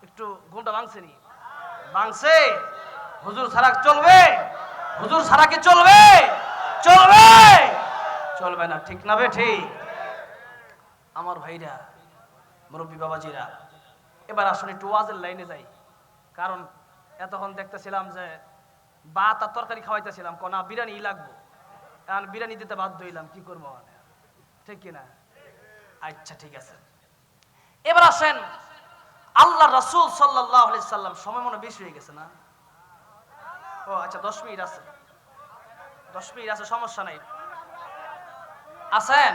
একটু ঘুমটা ভাঙছেনি? ভাঙছে? হুজুর ছাড়া চলবে? হুজুর ছাড়া কি চলবে? চলবে? চলবে না, ঠিক না বে ঠিক? আমার ভাইরা, মুরব্বী বাবাজিরা, এবার আসলে একটু ওয়াজের লাইনে যাই। কারণ এতক্ষণ দেখতেছিলাম যে ভাত আর তরকারি খাওয়াইতেছিলাম, না বিরিয়ানি লাগবো, কারণ বিরিয়ানি দিতে বাধ্য হইলাম, কি করবো মানে, ঠিক কিনা? আচ্ছা ঠিক আছে, এবার আসেন আল্লাহ রাসূল সাল্লাল্লাহু আলাইহি সাল্লাম, সময় মনে বেশি হয়ে গেছে না? ও আচ্ছা, 10 মিনিট আছে, 10 মিনিট আছে, সমস্যা নাই। আছেন?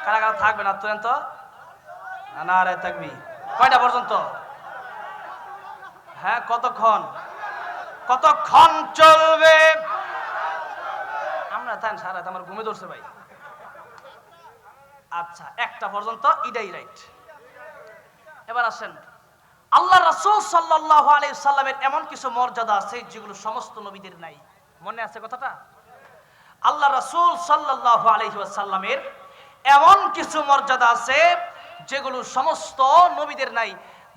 কারা কারা থাকবেন আর তুলেন তো। না রে থাকবি কয়টা পর্যন্ত? হ্যাঁ, কতক্ষণ? কতক্ষণ চলবে? আমরা থাকেন সারা রাত, আমার ঘুমে ধরছে ভাই। আচ্ছা, একটা পর্যন্ত, ইডাই রাইট। এবার আসেন, আল্লাহ রাসূল সাল্লাল্লাহু আলাইহি সাল্লামের এমন কিছু মর্যাদা আছে যেগুলো সমস্ত নবীদের নাই। মনে আছে কথাটা? আল্লাহ রাসূল সাল্লাল্লাহু আলাইহি ওয়াসাল্লামের এমন কিছু মর্যাদা আছে যেগুলো সমস্ত নবীদের নাই।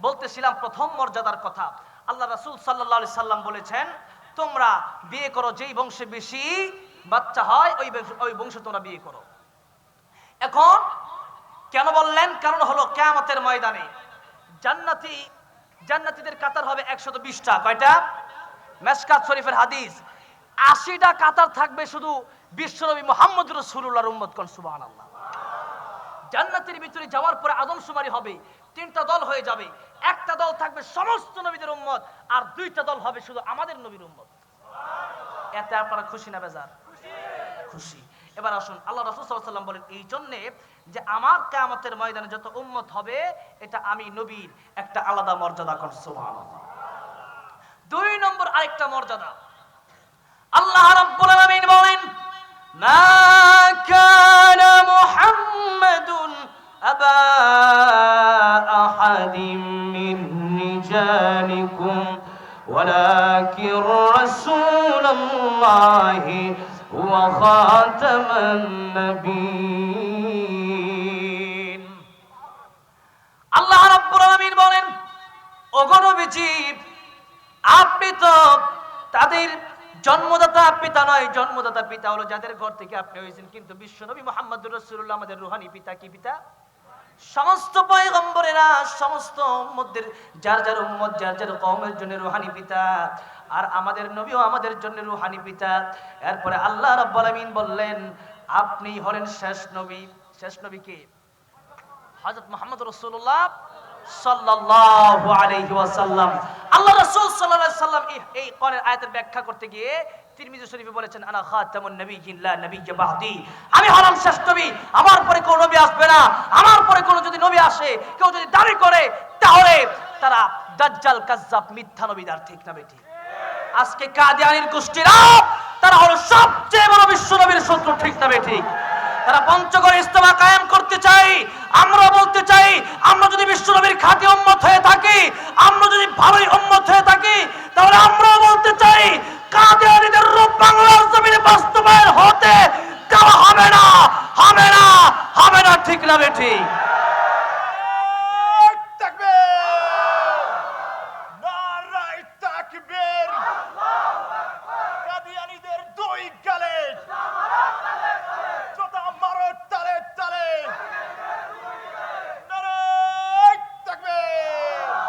বলতেছিলাম প্রথম মর্যাদার কথা। আল্লাহ রাসূল সাল্লাল্লাহু আলাইহি সাল্লাম বলেছেন, তোমরা বিয়ে করো যেই বংশে বেশি বাচ্চা হয় ওই বংশে তোমরা বিয়ে করো। এখন কেন বললেন? কারণ হলো কিয়ামতের ময়দানে জান্নাতীদের কাতার হবে 120টা। কয়টা? মিশকাত শরীফের হাদিস, 80টা কাতার থাকবে শুধু বিশ্বনবী মুহাম্মদ রাসূলুল্লাহর উম্মতগণ। সুবহানাল্লাহ। জান্নাতের ভিতরে যাওয়ার পরে আদমশুমারি হবে, 3টা দল হয়ে যাবে। একটা দল থাকবে সমস্ত নবীদের উম্মত, আর 2টা দল হবে শুধু আমাদের নবীর উম্মত। এতে আপনারা খুশি না বেজার? খুশি। এবার আসুন, আল্লাহ রাসূল সাল্লাল্লাহু আলাইহি ওয়াসাল্লাম বলেন এই জন্যে যে আমার কিয়ামতের ময়দানে যত উম্মত হবে এটা আমি নবীর একটা আলাদা মর্যাদা। কোন সুবহানাল্লাহ। 2 নম্বর আরেকটা মর্যাদা, আল্লাহ রাব্বুল আলামিন বলেন, মা কানা মুহাম্মাদুন আবা আহাদিম মিন রিজালিকুম ওয়ালাকিন রাসূলুল্লাহি ওয়া খাতামান নবিয়্যিন। আল্লাহ রাব্বুল আলামিন বলেন, ওগো নবীজি, আপনি তো তাদের জন্মদাতা পিতা নয়, জন্মদাতা পিতা হলো যাদের ঘর থেকে আপনি হয়েছেন, কিন্তু বিশ্বনবী মুহাম্মদুর রাসূলুল্লাহ আমাদের রূহানী পিতা। কি পিতা? সমস্ত পয়গম্বরেরা সমস্ত উম্মতদের যার যার উম্মত যার যার কওমের জন্য রূহানী পিতা, আর আমাদের নবীও আমাদের জন্য রূহানী পিতা। এরপরে আল্লাহ রাব্বুল আলামিন বললেন, আপনি হলেন শেষ নবী। শেষ নবী কে? হযরত মুহাম্মদ রাসূলুল্লাহ সাল্লাল্লাহু আলাইহি ওয়াসাল্লাম। আল্লাহ রাসূল সাল্লাল্লাহু আলাইহি ওয়াসাল্লাম এই কোরআনের আয়াতের ব্যাখ্যা করতে গিয়ে তিরমিজি শরীফে বলেছেন, আনা খাতামুন নাবিয়্যিন লা নাবিয়্যা বা'দি, আমি হলাম শেষ নবী, আমার পরে কোন নবী আসবে না। আমার পরে কোন যদি নবী আসে, কেউ যদি দাবি করে, তাহলে তারা দাজ্জাল, কাজ্জাব, মিথ্যা নবীদার। ঠিক না বেঠিক? আজকে কাদিয়ানীর গোষ্ঠীরা তারা হলো সবচেয়ে বড় বিশ্ব নবীর শত্রু। ঠিক না বেঠিক? তারা পঞ্চগড় ইজতেমা কায়েম করতে চাই। আমরা বলতে চাই, আমরা যদি বিশ্বনবীর খাঁটি উম্মত হয়ে থাকি, আমরা যদি ভালোই উম্মত হয়ে থাকি, তাহলে আমরাও বলতে চাই কাদিয়ানীদের রূপ বাংলার জমিনে বাস্তবায়ন হতে দেওয়া হবে না, হবে না, হবে না। ঠিক না বেঠিক?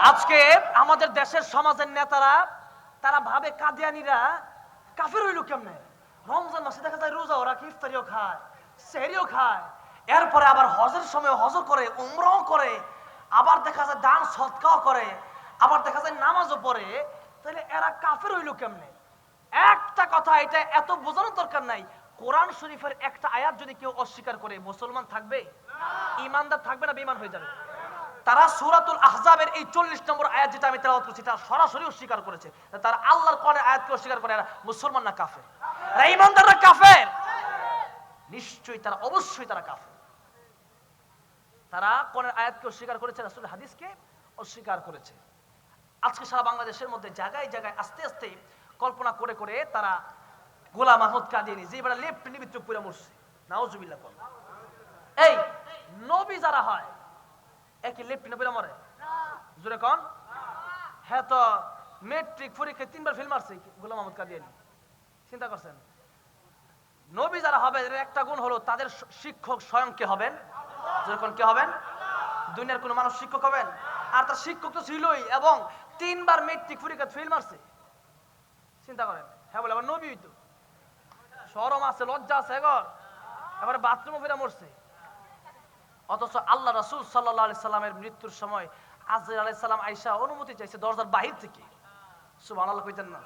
আজকে আমাদের দেশের সমাজের নেতারা তারা ভাবে কাদিয়ানীরা কাফের হইল কেমনে? রমজান মাসে দেখা যায় রোজাও রাখে, ইফতারিও খায়, সেহরিও খায়, এরপরে আবার হজের সময় হজ করে, উমরাও করে, আবার দেখা যায় দান সদকাও করে, আবার দেখা যায় নামাজও পড়ে। তাহলে এরা কাফের হইল কেমনে? একটা কথা, এটা এত বোঝানোর দরকার নাই। কোরআন শরীফের একটা আয়াত যদি কেউ অস্বীকার করে, মুসলমান থাকবে? ইমানদার থাকবে না বেঈমান হয়ে যাবে? তারা সূরাতুল আহজাবের এই 40 নম্বর আয়াত যেটা আমি তেলাওয়াত করছি, তারা সরাসরি অস্বীকার করেছে। তারা আল্লাহর কোরআনের আয়াতকে অস্বীকার করে। এরা মুসলমান না কাফের? এরা ইমানদাররা কাফের? নিশ্চয়ই তারা, অবশ্যই তারা কাফের। তারা কোরআনের আয়াতকে অস্বীকার করেছে, রাসূলের হাদিসকে অস্বীকার করেছে। আজকে সারা বাংলাদেশের মধ্যে জায়গায় জায়গায় আস্তে আস্তে কল্পনা করে করে তারা গোলাম আহমদ কাদিয়ানী, যে এবার লেফট নিবিত্র পুরা মরছে, নাউজুবিল্লাহ। এই নবী যারা হয় একই লেফট নবীরা মরে? জোরে কোন? হ্যাঁ তো মেট্রিক পরীক্ষায় 3বার ফেল মারছে গোলাম মোহাম্মদ কাদিয়ানী। চিন্তা করছেন? নবী যারা হবে এদের একটা গুণ হলো তাদের শিক্ষক স্বয়ং কে হবেন? যখন কে হবেন? দুনিয়ার কোন মানুষ শিক্ষক হবেন? আর তার শিক্ষক তো ছিলই, এবং 3বার মেট্রিক পরীক্ষা ফেল মারছে। চিন্তা করেন, হ্যাঁ বলে আবার নবী তো শরম আছে, লজ্জা আছে এগর, এবারে বাথরুমে ফিরে মরছে। অথচ আল্লাহ রাসূল সাল্লাল্লাহু আলাইহি সাল্লামের মৃত্যুর সময় আজরাইল আলাইহিস সালাম আয়েশা অনুমতি চাইছে দরজার বাহির থেকে। সুবহানাল্লাহ কইতেন না?